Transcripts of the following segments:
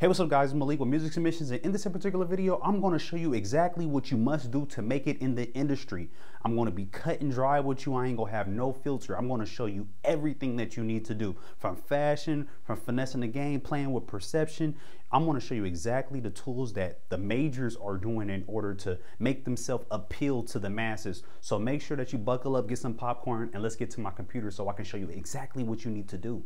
Hey, what's up guys, it's Malik with Music Submissions, and in this particular video, I'm going to show you exactly what you must do to make it in the industry. I'm going to be cut and dry with you. I ain't going to have no filter. I'm going to show you everything that you need to do, from fashion, from finessing the game, playing with perception. I'm going to show you exactly the tools that the majors are doing in order to make themselves appeal to the masses. So make sure that you buckle up, get some popcorn, and let's get to my computer so I can show you exactly what you need to do.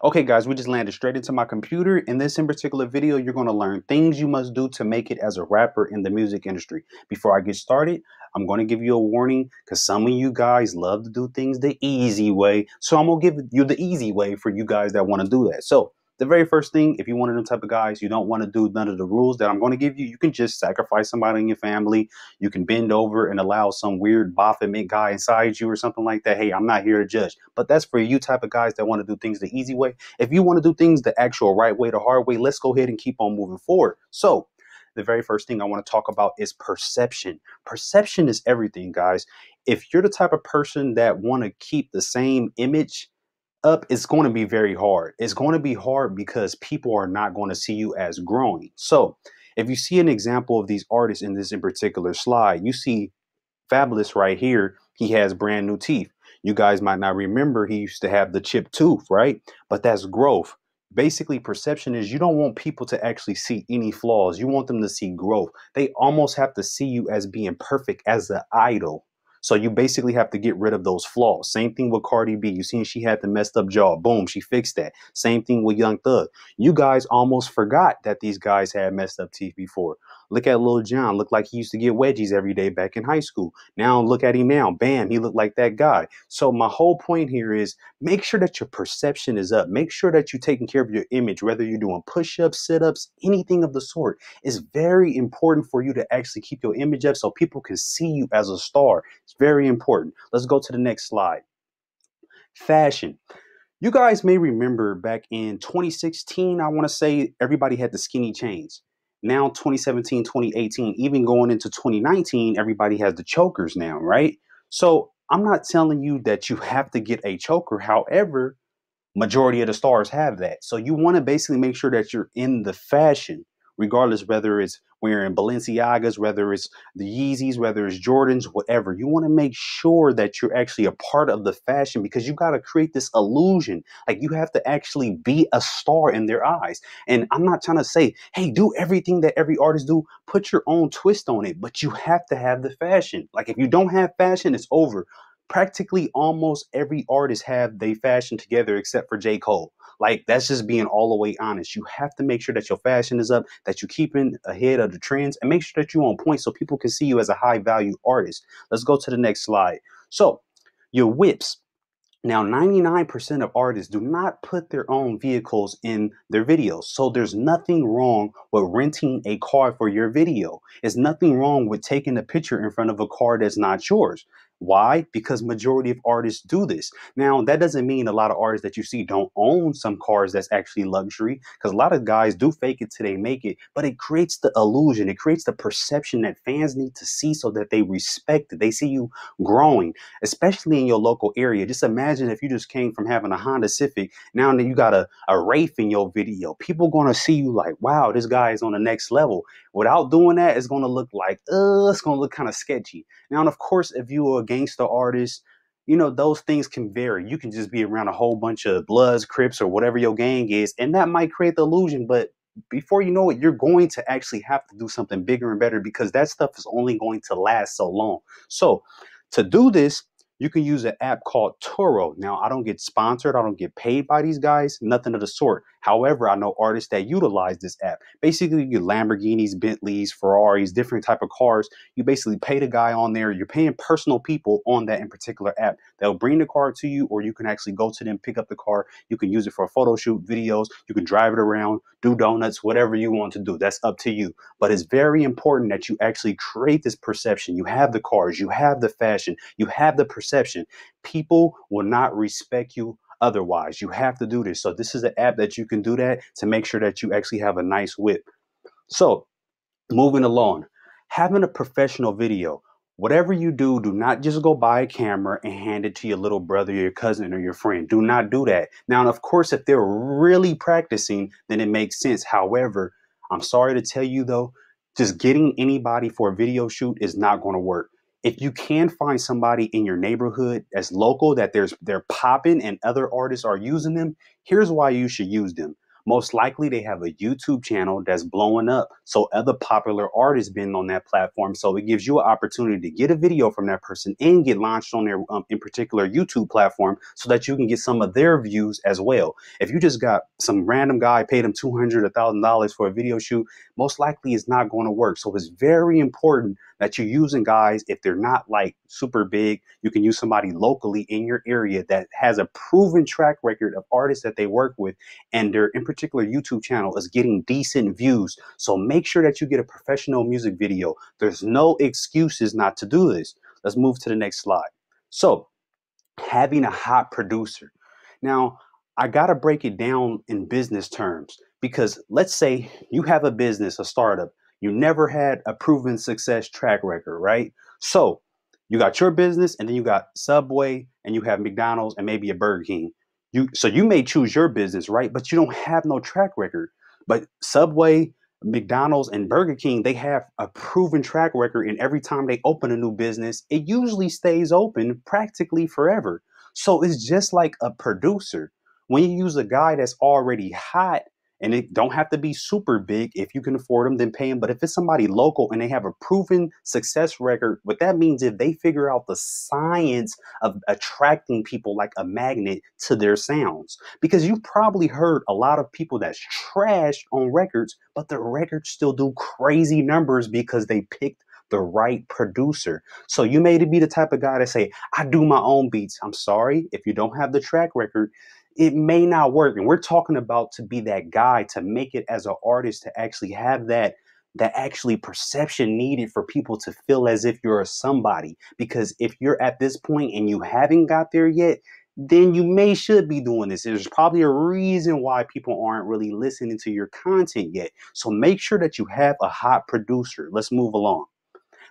Okay guys, we just landed straight into my computer. In this in particular video, you're going to learn things you must do to make it as a rapper in the music industry. Before I get started, I'm going to give you a warning because some of you guys love to do things the easy way. So I'm going to give you the easy way for you guys that want to do that. So the very first thing, if you're one of them type of guys, you don't want to do none of the rules that I'm going to give you, you can just sacrifice somebody in your family. You can bend over and allow some weird Baphomet guy inside you or something like that. Hey, I'm not here to judge. But that's for you type of guys that want to do things the easy way. If you want to do things the actual right way, the hard way, let's go ahead and keep on moving forward. So the very first thing I want to talk about is perception. Perception is everything, guys. If you're the type of person that want to keep the same image up, it's going to be very hard. It's going to be hard because people are not going to see you as growing. So if you see an example of these artists in this in particular slide, you see Fabulous right here. He has brand new teeth. You guys might not remember he used to have the chipped tooth, right? But that's growth. Basically, perception is you don't want people to actually see any flaws. You want them to see growth. They almost have to see you as being perfect as an idol. So you basically have to get rid of those flaws. Same thing with Cardi B. You seen she had the messed up jaw. Boom, she fixed that. Same thing with Young Thug. You guys almost forgot that these guys had messed up teeth before. Look at Lil Jon. Looked like he used to get wedgies every day back in high school. Now look at him now. Bam, he looked like that guy. So my whole point here is make sure that your perception is up. Make sure that you're taking care of your image, whether you're doing push-ups, sit-ups, anything of the sort. It's very important for you to actually keep your image up so people can see you as a star. It's very important. Let's go to the next slide. Fashion. You guys may remember back in 2016, I want to say everybody had the skinny chains. Now 2017, 2018, even going into 2019, everybody has the chokers now, right? So I'm not telling you that you have to get a choker. However, majority of the stars have that. So you want to basically make sure that you're in the fashion, regardless whether it's wearing Balenciagas, whether it's the Yeezys, whether it's Jordans, whatever. You want to make sure that you're actually a part of the fashion because you got to create this illusion. Like you have to actually be a star in their eyes. And I'm not trying to say, hey, do everything that every artist do. Put your own twist on it, but you have to have the fashion. Like if you don't have fashion, it's over. Practically almost every artist have they fashion together except for J. Cole. Like that's just being all the way honest. You have to make sure that your fashion is up, that you're keeping ahead of the trends, and make sure that you're on point so people can see you as a high value artist. Let's go to the next slide. So your whips. Now, 99% of artists do not put their own vehicles in their videos. So there's nothing wrong with renting a car for your video. There's nothing wrong with taking a picture in front of a car that's not yours. Why? Because majority of artists do this. Now, that doesn't mean a lot of artists that you see don't own some cars that's actually luxury, because a lot of guys do fake it till they make it, but it creates the illusion. It creates the perception that fans need to see so that they respect it. They see you growing, especially in your local area. Just imagine if you just came from having a Honda Civic, now that you got a Wraith in your video. People going to see you like, wow, this guy is on the next level. Without doing that, it's going to look like, it's going to look kind of sketchy. Now, and of course, if you're a gangster artist, you know, those things can vary. You can just be around a whole bunch of Bloods, Crips, or whatever your gang is, and that might create the illusion. But before you know it, you're going to actually have to do something bigger and better because that stuff is only going to last so long. So to do this, you can use an app called Toro. Now, I don't get sponsored. I don't get paid by these guys, nothing of the sort. However, I know artists that utilize this app. Basically, you get Lamborghinis, Bentleys, Ferraris, different type of cars. You basically pay the guy on there. You're paying personal people on that in particular app. They'll bring the car to you, or you can actually go to them, pick up the car. You can use it for a photo shoot, videos. You can drive it around, do donuts, whatever you want to do. That's up to you. But it's very important that you actually create this perception. You have the cars, you have the fashion, you have the perception. People will not respect you otherwise. You have to do this. So this is an app that you can do that to make sure that you actually have a nice whip. So moving along, having a professional video. Whatever you do, do not just go buy a camera and hand it to your little brother, your cousin, or your friend. Do not do that. Now, of course, if they're really practicing, then it makes sense. However, I'm sorry to tell you though, just getting anybody for a video shoot is not going to work. If you can find somebody in your neighborhood that's local, that they're popping and other artists are using them, here's why you should use them. Most likely they have a YouTube channel that's blowing up. So other popular artists been on that platform. So it gives you an opportunity to get a video from that person and get launched on their in particular YouTube platform so that you can get some of their views as well. If you just got some random guy, paid him $200, $1,000 for a video shoot, most likely it's not going to work. So it's very important that you're using guys. If they're not like super big, you can use somebody locally in your area that has a proven track record of artists that they work with, and their in particular YouTube channel is getting decent views. So make sure that you get a professional music video. There's no excuses not to do this. Let's move to the next slide. So having a hot producer. Now, I got to break it down in business terms, because let's say you have a business, a startup. You never had a proven success track record, right? So you got your business, and then you got Subway, and you have McDonald's, and maybe a Burger King. So you may choose your business, right? But you don't have no track record. But Subway, McDonald's, and Burger King, they have a proven track record, and every time they open a new business, it usually stays open practically forever. So it's just like a producer. When you use a guy that's already hot, and it don't have to be super big, if you can afford them, then pay them. But if it's somebody local and they have a proven success record, what that means is they figure out the science of attracting people like a magnet to their sounds. Because you've probably heard a lot of people that's trashed on records, but the records still do crazy numbers because they picked the right producer. So you may be the type of guy that say, I do my own beats. I'm sorry, if you don't have the track record, it may not work. And we're talking about to be that guy, to make it as an artist, to actually have that actually perception needed for people to feel as if you're a somebody. Because if you're at this point and you haven't got there yet, then you should be doing this. There's probably a reason why people aren't really listening to your content yet. So make sure that you have a hot producer. Let's move along.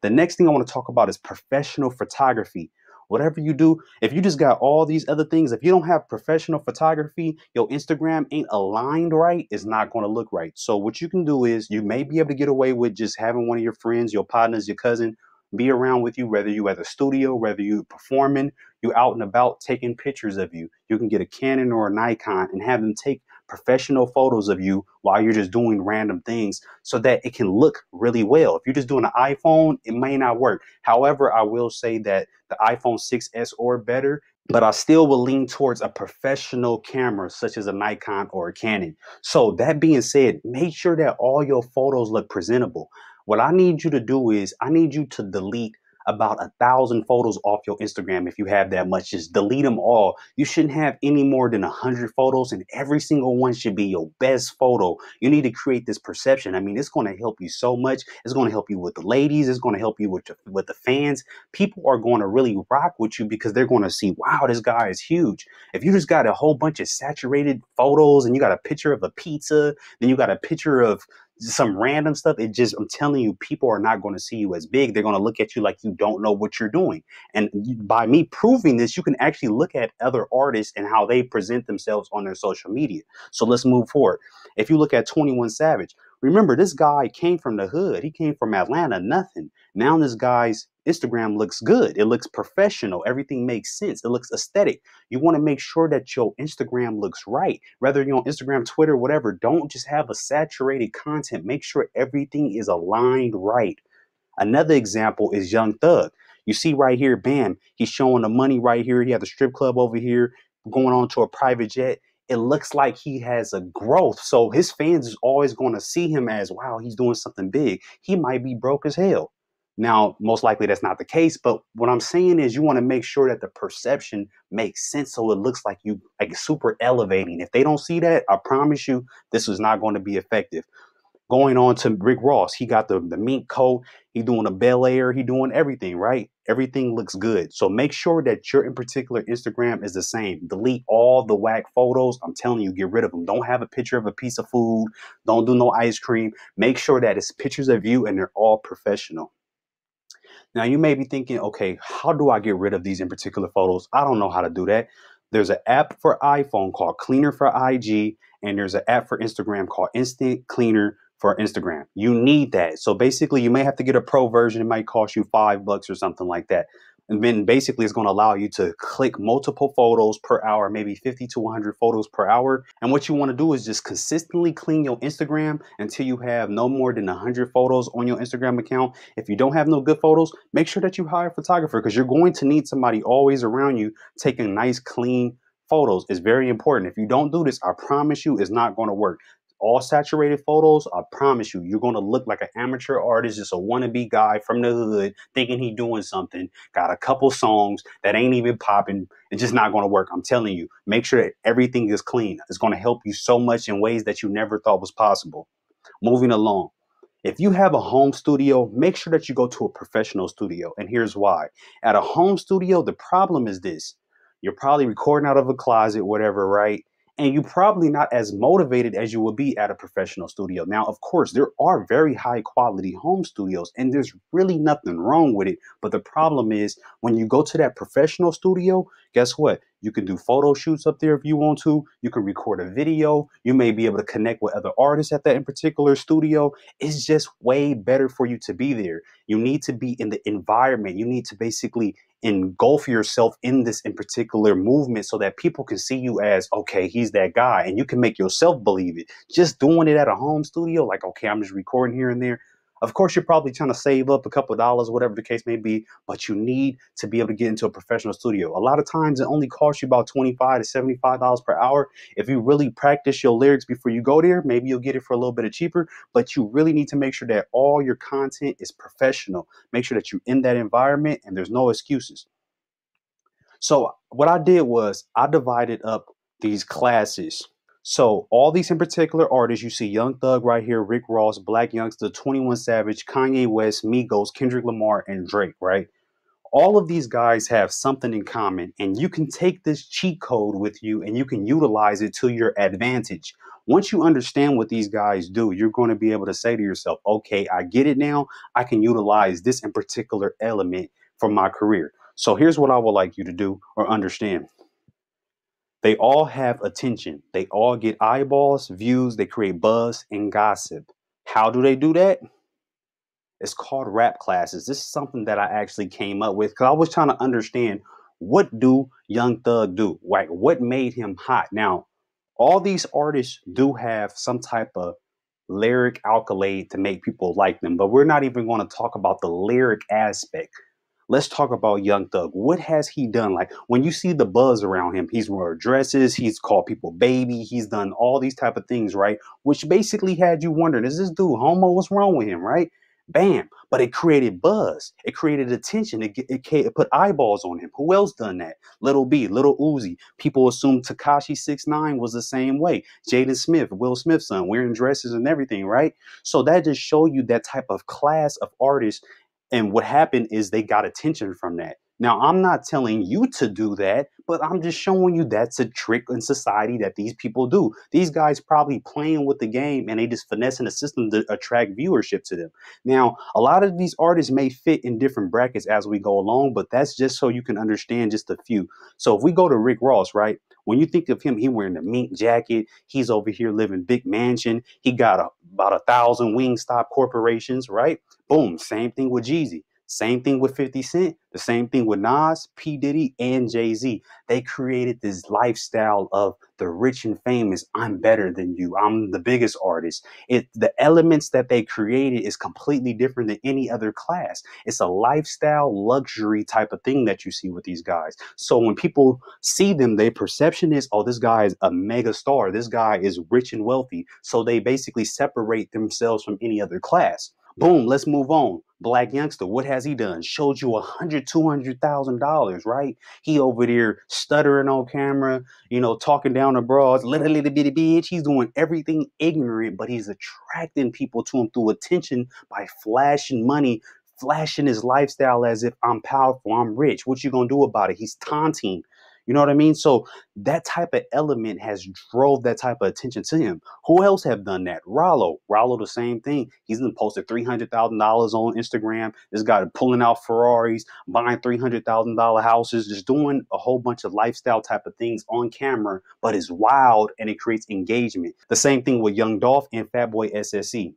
The next thing I want to talk about is professional photography. Whatever you do, if you just got all these other things, if you don't have professional photography, your Instagram ain't aligned right, it's not going to look right. So what you can do is, you may be able to get away with just having one of your friends, your partners, your cousin, be around with you, whether you at the studio, whether you performing, you out and about taking pictures of you. You can get a Canon or a Nikon and have them take professional photos of you while you're just doing random things, so that it can look really well. If you're just doing an iPhone, it may not work. However, I will say that the iPhone 6S or better, but I still will lean towards a professional camera such as a Nikon or a Canon. So that being said, make sure that all your photos look presentable. What I need you to do is, I need you to delete about 1,000 photos off your Instagram. If you have that much, just delete them all. You shouldn't have any more than 100 photos, and every single one should be your best photo. You need to create this perception. I mean, it's going to help you so much. It's going to help you with the ladies. It's going to help you with the fans. People are going to really rock with you because they're going to see, wow, this guy is huge. If you just got a whole bunch of saturated photos and you got a picture of a pizza, then you got a picture of some random stuff, I'm telling you, people are not going to see you as big. They're going to look at you like you don't know what you're doing. And by me proving this, you can actually look at other artists and how they present themselves on their social media. So let's move forward. If you look at 21 Savage, remember, this guy came from the hood. He came from Atlanta, nothing. Now this guy's Instagram looks good. It looks professional. Everything makes sense. It looks aesthetic. You want to make sure that your Instagram looks right. Whether you're on Instagram, Twitter, whatever, don't just have a saturated content. Make sure everything is aligned right. Another example is Young Thug. You see right here, bam, he's showing the money right here. He had the strip club over here, going on to a private jet. It looks like he has a growth. So his fans is always going to see him as, wow, he's doing something big. He might be broke as hell. Now, most likely that's not the case, but what I'm saying is, you want to make sure that the perception makes sense, so it looks like you like super elevating. If they don't see that, I promise you, this is not going to be effective. Going on to Rick Ross, he got the mink coat, he doing a Bel Air, he doing everything, right? Everything looks good. So make sure that your in particular Instagram is the same. Delete all the whack photos. I'm telling you, get rid of them. Don't have a picture of a piece of food. Don't do no ice cream. Make sure that it's pictures of you and they're all professional. Now you may be thinking, okay, how do I get rid of these in particular photos? I don't know how to do that. There's an app for iPhone called Cleaner for IG, and there's an app for Instagram called Instant Cleaner for Instagram. You need that. So basically, you may have to get a pro version. It might cost you $5 or something like that. And then basically, it's going to allow you to click multiple photos per hour, maybe 50 to 100 photos per hour. And what you want to do is just consistently clean your Instagram until you have no more than 100 photos on your Instagram account. If you don't have no good photos, make sure that you hire a photographer, because you're going to need somebody always around you taking nice, clean photos. It's very important. If you don't do this, I promise you it's not going to work. All saturated photos, I promise you, you're going to look like an amateur artist, just a wannabe guy from the hood thinking he doing something, got a couple songs that ain't even popping. It's just not going to work. I'm telling you, make sure that everything is clean. It's going to help you so much in ways that you never thought was possible. Moving along. If you have a home studio, make sure that you go to a professional studio. And here's why. At a home studio, the problem is this. You're probably recording out of a closet, whatever, right? And you're probably not as motivated as you would be at a professional studio. Now, of course, there are very high quality home studios, and there's really nothing wrong with it. But the problem is when you go to that professional studio, guess what? You can do photo shoots up there if you want to. You can record a video. You may be able to connect with other artists at that in particular studio. It's just way better for you to be there. You need to be in the environment. You need to basically engulf yourself in this in particular movement so that people can see you as, okay, he's that guy, and you can make yourself believe it. Just doing it at a home studio, like, okay, I'm just recording here and there. Of course, you're probably trying to save up a couple of dollars, whatever the case may be, but you need to be able to get into a professional studio. A lot of times it only costs you about $25 to $75 per hour. If you really practice your lyrics before you go there, maybe you'll get it for a little bit of cheaper, but you really need to make sure that all your content is professional. Make sure that you're in that environment and there's no excuses. So what I did was I divided up these classes. So all these in particular artists, you see Young Thug right here, Rick Ross, Black Youngster, 21 Savage, Kanye West, Migos, Kendrick Lamar, and Drake, right? All of these guys have something in common, and you can take this cheat code with you and you can utilize it to your advantage. Once you understand what these guys do, you're going to be able to say to yourself, okay, I get it now. I can utilize this in particular element for my career. So here's what I would like you to do or understand. They all have attention. They all get eyeballs, views, they create buzz and gossip. How do they do that? It's called rap classes. This is something that I actually came up with because I was trying to understand, what do Young Thug do? Like, what made him hot? Now, all these artists do have some type of lyric accolade to make people like them, but we're not even going to talk about the lyric aspect. Let's talk about Young Thug. What has he done? Like, when you see the buzz around him, he's worn dresses, he's called people baby, he's done all these type of things, right? Which basically had you wondering, is this dude homo? What's wrong with him, right? Bam. But it created buzz. It created attention. It put eyeballs on him. Who else done that? Little B, Little Uzi. People assume Tekashi 6ix9ine was the same way. Jaden Smith, Will Smith's son, wearing dresses and everything, right? So that just show you that type of class of artists. And what happened is they got attention from that. Now, I'm not telling you to do that, but I'm just showing you that's a trick in society that these people do. These guys probably playing with the game and they just finessing the system to attract viewership to them. Now, a lot of these artists may fit in different brackets as we go along, but that's just so you can understand just a few. So if we go to Rick Ross, right? When you think of him, he wearing the mink jacket. He's over here living big mansion. He got about 1,000 Wingstop corporations, right? Boom. Same thing with Jeezy. Same thing with 50 Cent. The same thing with Nas, P. Diddy, and Jay-Z. They created this lifestyle of the rich and famous. I'm better than you. I'm the biggest artist. The elements that they created is completely different than any other class. It's a lifestyle luxury type of thing that you see with these guys. So when people see them, their perception is, oh, this guy is a mega star. This guy is rich and wealthy. So they basically separate themselves from any other class. Boom, let's move on. Black Youngster, what has he done? Showed you $200,000, right? He over there stuttering on camera, talking down to bras, little bitty bitch. He's doing everything ignorant, but he's attracting people to him through attention by flashing money, flashing his lifestyle as if I'm powerful, I'm rich. What you gonna do about it? He's taunting. You know what I mean? So that type of element has drove that type of attention to him. Who else have done that? Rollo, the same thing. He's been posted $300,000 on Instagram. This guy pulling out Ferraris, buying $300,000 houses, just doing a whole bunch of lifestyle type of things on camera, but it's wild and it creates engagement. The same thing with Young Dolph and Fatboy SSE.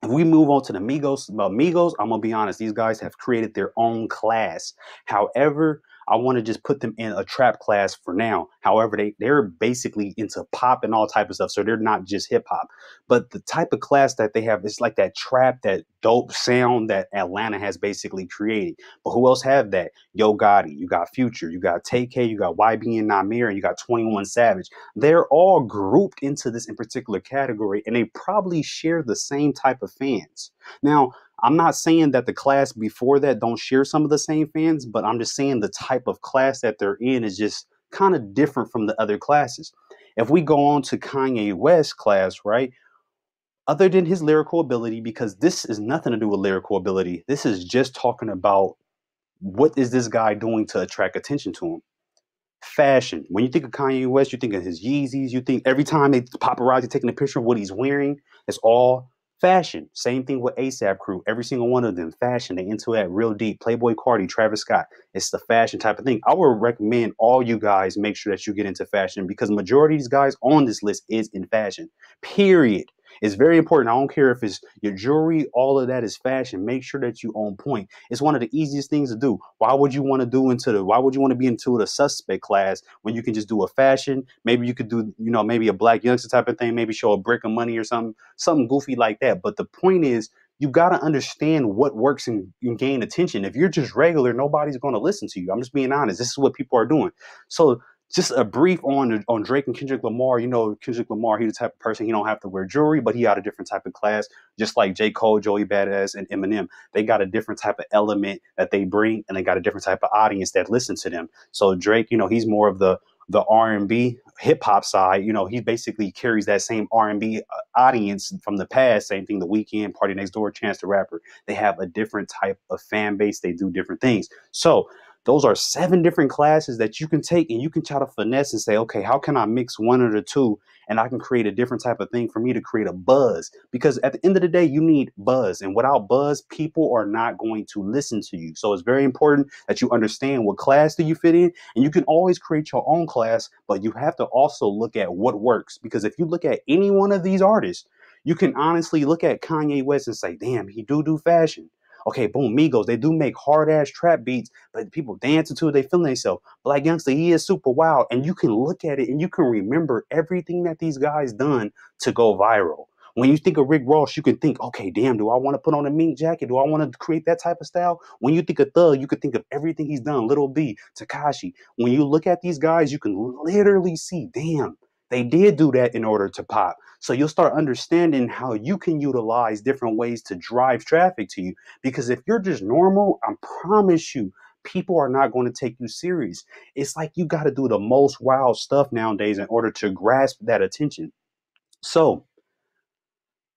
If we move on to the Migos, I'm gonna be honest, these guys have created their own class. However, I want to just put them in a trap class for now. However, they're basically into pop and all type of stuff, so they're not just hip hop. But the type of class that they have is like that trap, that dope sound that Atlanta has basically created. But who else have that? Yo Gotti, you got Future, you got TK, you got YB and Namir, and you got 21 Savage. They're all grouped into this in particular category, and they probably share the same type of fans. Now, I'm not saying that the class before that don't share some of the same fans, but I'm just saying the type of class that they're in is just kind of different from the other classes. If we go on to Kanye West class, right? Other than his lyrical ability, because this is nothing to do with lyrical ability. This is just talking about what is this guy doing to attract attention to him. Fashion. When you think of Kanye West, you think of his Yeezys. You think every time they paparazzi taking a picture of what he's wearing, it's all fashion. Same thing with ASAP Crew. Every single one of them, fashion. They into that real deep. Playboy Cardi, Travis Scott. It's the fashion type of thing. I would recommend all you guys make sure that you get into fashion, because the majority of these guys on this list is in fashion. Period. It's very important. I don't care if it's your jewelry, all of that is fashion. Make sure that you on point. It's one of the easiest things to do. Why would you want to be into the suspect class when you can just do a fashion? Maybe you could do, maybe a Black youngster type of thing, maybe show a brick of money or something goofy like that. But the point is, you got to understand what works and gain attention. If you're just regular, nobody's going to listen to you. I'm just being honest. This is what people are doing. So just a brief on Drake and Kendrick Lamar. Kendrick Lamar, he the type of person, he don't have to wear jewelry, but he got a different type of class, just like J. Cole, Joey Badass, and Eminem. They got a different type of element that they bring, and they got a different type of audience that listen to them. So Drake, he's more of the R&B hip hop side. He basically carries that same R&B audience from the past. Same thing, The Weeknd, Party Next Door, Chance the Rapper. They have a different type of fan base. They do different things. So those are 7 different classes that you can take, and you can try to finesse and say, okay, how can I mix one or the two, and I can create a different type of thing for me to create a buzz? Because at the end of the day, you need buzz, and without buzz, people are not going to listen to you. So it's very important that you understand what class do you fit in, and you can always create your own class, but you have to also look at what works. Because if you look at any one of these artists, you can honestly look at Kanye West and say, damn, he do fashion. Okay, boom, Migos, they do make hard-ass trap beats, but people dancing to it, they feeling themselves. Black youngster, he is super wild. And you can look at it and you can remember everything that these guys done to go viral. When you think of Rick Ross, you can think, okay, damn, do I want to put on a mink jacket? Do I want to create that type of style? When you think of Thug, you can think of everything he's done. Lil B, Tekashi. When you look at these guys, you can literally see, damn, they did do that in order to pop. So you'll start understanding how you can utilize different ways to drive traffic to you. Because if you're just normal, I promise you, people are not going to take you serious. It's like you got to do the most wild stuff nowadays in order to grasp that attention. So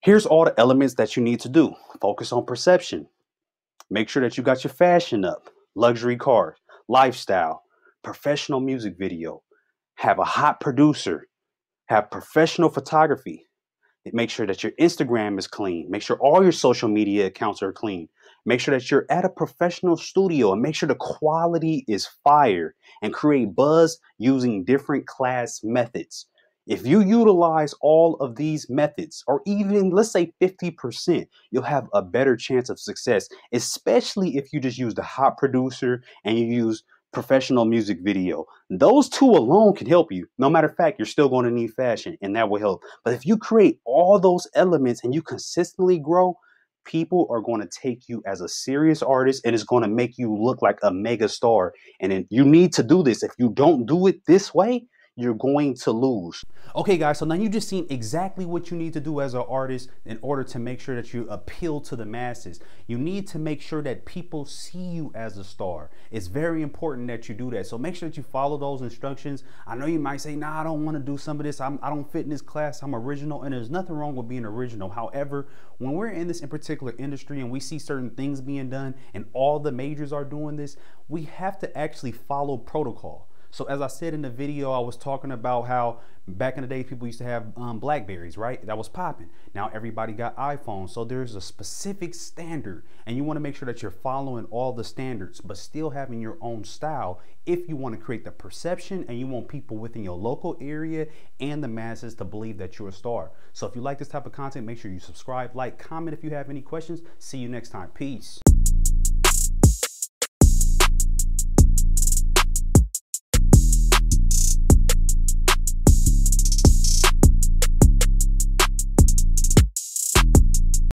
here's all the elements that you need to do. Focus on perception. Make sure that you got your fashion up, luxury cars, lifestyle, professional music video, have a hot producer, have professional photography. Make sure that your Instagram is clean. Make sure all your social media accounts are clean. Make sure that you're at a professional studio, and make sure the quality is fire, and create buzz using different class methods. If you utilize all of these methods, or even let's say 50%, you'll have a better chance of success, especially if you just use the hot producer and you use professional music video. Those 2 alone can help you. No matter of fact, you're still going to need fashion, and that will help. But if you create all those elements and you consistently grow, people are going to take you as a serious artist, and it's going to make you look like a mega star. And then you need to do this. If you don't do it this way, you're going to lose. Okay, guys, so now you just seen exactly what you need to do as an artist in order to make sure that you appeal to the masses. You need to make sure that people see you as a star. It's very important that you do that. So make sure that you follow those instructions. I know you might say, nah, I don't want to do some of this. I don't fit in this class. I'm original, and there's nothing wrong with being original. However, when we're in this in particular industry and we see certain things being done and all the majors are doing this, we have to actually follow protocol. So as I said in the video, I was talking about how back in the day people used to have Blackberries, right? That was popping. Now everybody got iPhones. So there's a specific standard, and you want to make sure that you're following all the standards, but still having your own style if you want to create the perception and you want people within your local area and the masses to believe that you're a star. So if you like this type of content, make sure you subscribe, like, comment if you have any questions. See you next time. Peace.